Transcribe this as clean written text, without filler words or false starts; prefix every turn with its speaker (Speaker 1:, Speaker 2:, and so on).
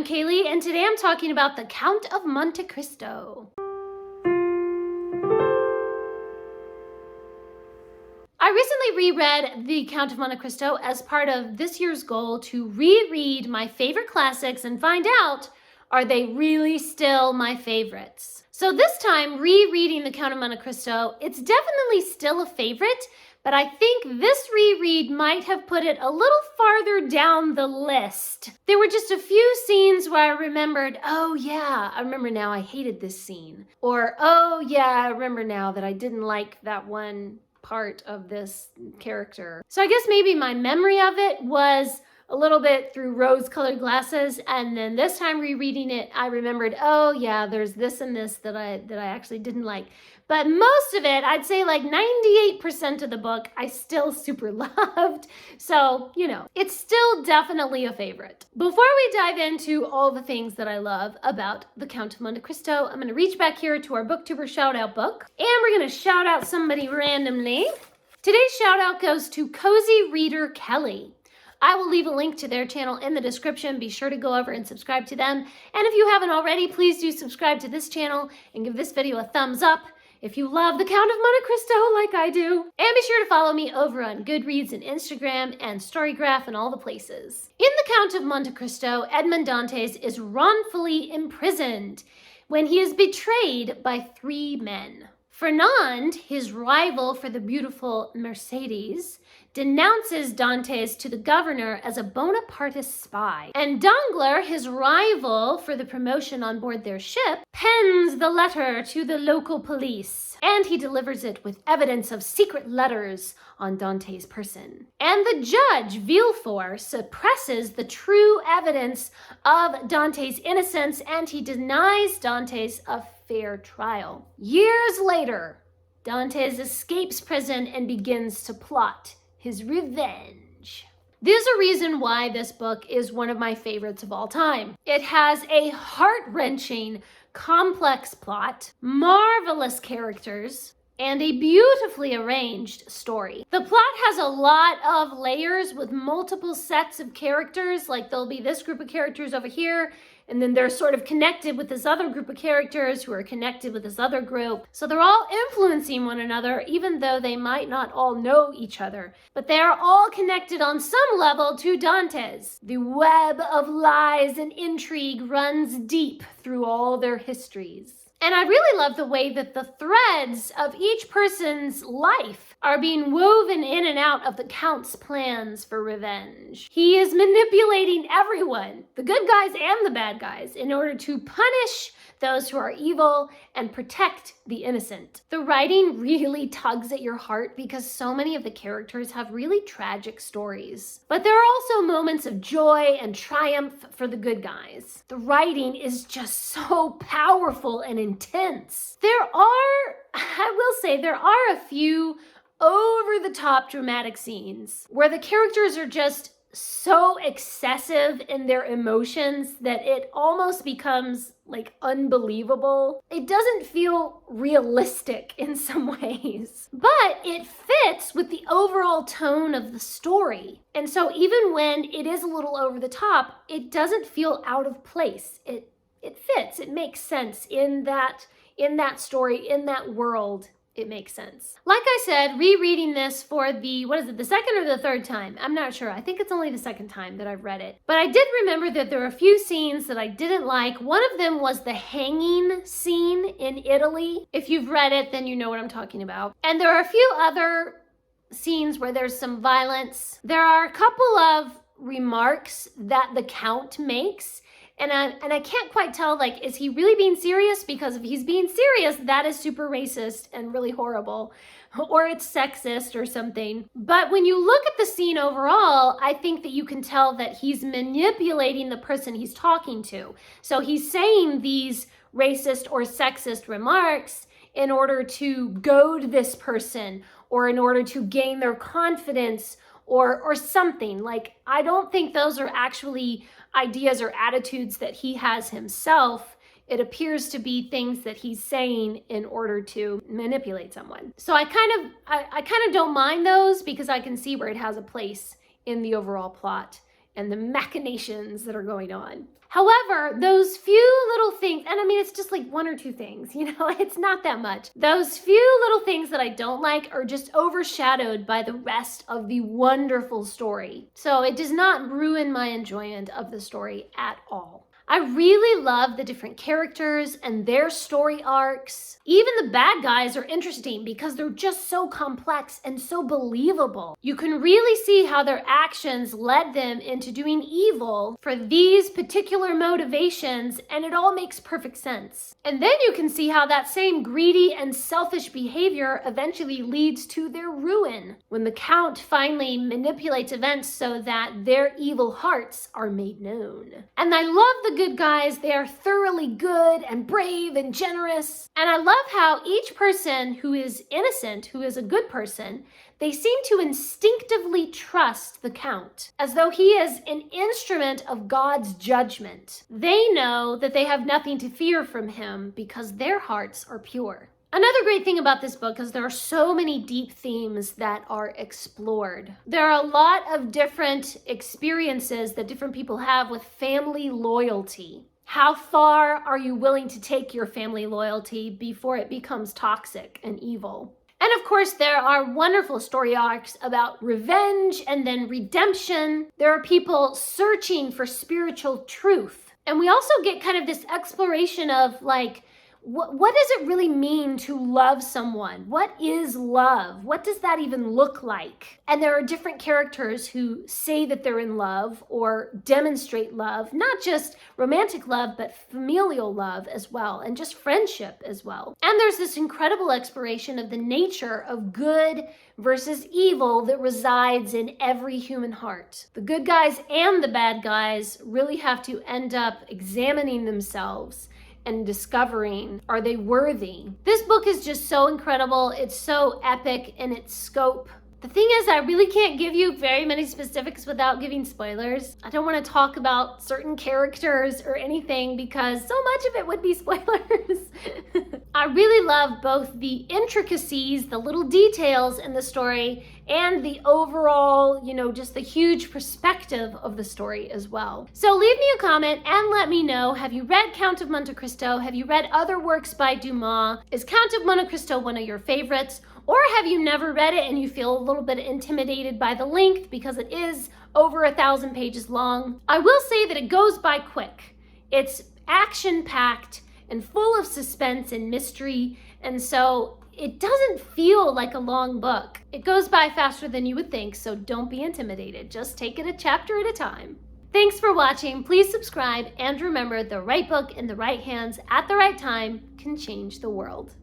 Speaker 1: Kaylee, and today I'm talking about The Count of Monte Cristo. I recently reread The Count of Monte Cristo as part of this year's goal to reread my favorite classics and find out, are they really still my favorites? So this time, rereading The Count of Monte Cristo, it's definitely still a favorite, but I think this reread might have put it a little farther down the list. There were just a few scenes where I remembered, oh yeah, I remember now I hated this scene. Or, oh yeah, I remember now that I didn't like that one part of this character. So I guess maybe my memory of it was a little bit through rose-colored glasses, and then this time rereading it, I remembered, oh yeah, there's this and this that I actually didn't like. But most of it, I'd say like 98% of the book, I still super loved. So, you know, it's still definitely a favorite. Before we dive into all the things that I love about The Count of Monte Cristo, I'm gonna reach back here to our Booktuber Shoutout book, and we're gonna shout out somebody randomly. Today's shout out goes to Cozy Reader Kelly. I will leave a link to their channel in the description. Be sure to go over and subscribe to them. And if you haven't already, please do subscribe to this channel and give this video a thumbs up if you love The Count of Monte Cristo like I do. And be sure to follow me over on Goodreads and Instagram and Storygraph and all the places. In The Count of Monte Cristo, Edmond Dantes is wrongfully imprisoned when he is betrayed by three men. Fernand, his rival for the beautiful Mercedes, denounces Dantes to the governor as a Bonapartist spy. And Danglars, his rival for the promotion on board their ship, pens the letter to the local police. And he delivers it with evidence of secret letters on Dantes' person. And the judge, Villefort, suppresses the true evidence of Dantes' innocence, and he denies Dantes a fair trial. Years later, Dantes escapes prison and begins to plot his revenge. There's a reason why this book is one of my favorites of all time. It has a heart-wrenching, complex plot, marvelous characters, and a beautifully arranged story. The plot has a lot of layers with multiple sets of characters, like there'll be this group of characters over here, and then they're sort of connected with this other group of characters who are connected with this other group. So they're all influencing one another, even though they might not all know each other. But they are all connected on some level to Dantes. The web of lies and intrigue runs deep through all their histories. And I really love the way that the threads of each person's life are being woven in and out of the Count's plans for revenge. He is manipulating everyone, the good guys and the bad guys, in order to punish those who are evil and protect the innocent. The writing really tugs at your heart because so many of the characters have really tragic stories. But there are also moments of joy and triumph for the good guys. The writing is just so powerful and intense. There are a few over-the-top dramatic scenes where the characters are just so excessive in their emotions that it almost becomes like unbelievable. It doesn't feel realistic in some ways, but it fits with the overall tone of the story. And so even when it is a little over the top, it doesn't feel out of place. It fits, it makes sense in that story, in that world. It makes sense. Like I said, rereading this for the second or the third time? I'm not sure. I think it's only the second time that I've read it. But I did remember that there were a few scenes that I didn't like. One of them was the hanging scene in Italy. If you've read it, then you know what I'm talking about. And there are a few other scenes where there's some violence. There are a couple of remarks that the Count makes, and I can't quite tell, like, is he really being serious? Because if he's being serious, that is super racist and really horrible, or it's sexist or something. But when you look at the scene overall, I think that you can tell that he's manipulating the person he's talking to. So he's saying these racist or sexist remarks in order to goad this person, or in order to gain their confidence, or something. Like, I don't think those are actually ideas or attitudes that he has himself. It appears to be things that he's saying in order to manipulate someone. So I kind of don't mind those because I can see where it has a place in the overall plot and the machinations that are going on. However, those few little things, and I mean, it's just like one or two things, it's not that much. Those few little things that I don't like are just overshadowed by the rest of the wonderful story. So it does not ruin my enjoyment of the story at all. I really love the different characters and their story arcs. Even the bad guys are interesting because they're just so complex and so believable. You can really see how their actions led them into doing evil for these particular motivations, and it all makes perfect sense. And then you can see how that same greedy and selfish behavior eventually leads to their ruin when the Count finally manipulates events so that their evil hearts are made known. And I love the good guys. They are thoroughly good and brave and generous. And I love how each person who is innocent, who is a good person, they seem to instinctively trust the Count, as though he is an instrument of God's judgment. They know that they have nothing to fear from him because their hearts are pure. Another great thing about this book is there are so many deep themes that are explored. There are a lot of different experiences that different people have with family loyalty. How far are you willing to take your family loyalty before it becomes toxic and evil? And of course, there are wonderful story arcs about revenge and then redemption. There are people searching for spiritual truth. And we also get kind of this exploration of like, what does it really mean to love someone? What is love? What does that even look like? And there are different characters who say that they're in love or demonstrate love, not just romantic love, but familial love as well, and just friendship as well. And there's this incredible exploration of the nature of good versus evil that resides in every human heart. The good guys and the bad guys really have to end up examining themselves and discovering, are they worthy? This book is just so incredible. It's so epic in its scope. The thing is, I really can't give you very many specifics without giving spoilers. I don't want to talk about certain characters or anything because so much of it would be spoilers. I really love both the intricacies, the little details in the story, and the overall, just the huge perspective of the story as well. So leave me a comment and let me know, have you read Count of Monte Cristo? Have you read other works by Dumas? Is Count of Monte Cristo one of your favorites? Or have you never read it and you feel a little bit intimidated by the length because it is over 1,000 pages long? I will say that it goes by quick. It's action-packed and full of suspense and mystery, and so it doesn't feel like a long book. It goes by faster than you would think, so don't be intimidated. Just take it a chapter at a time. Thanks for watching. Please subscribe, and remember, the right book in the right hands at the right time can change the world.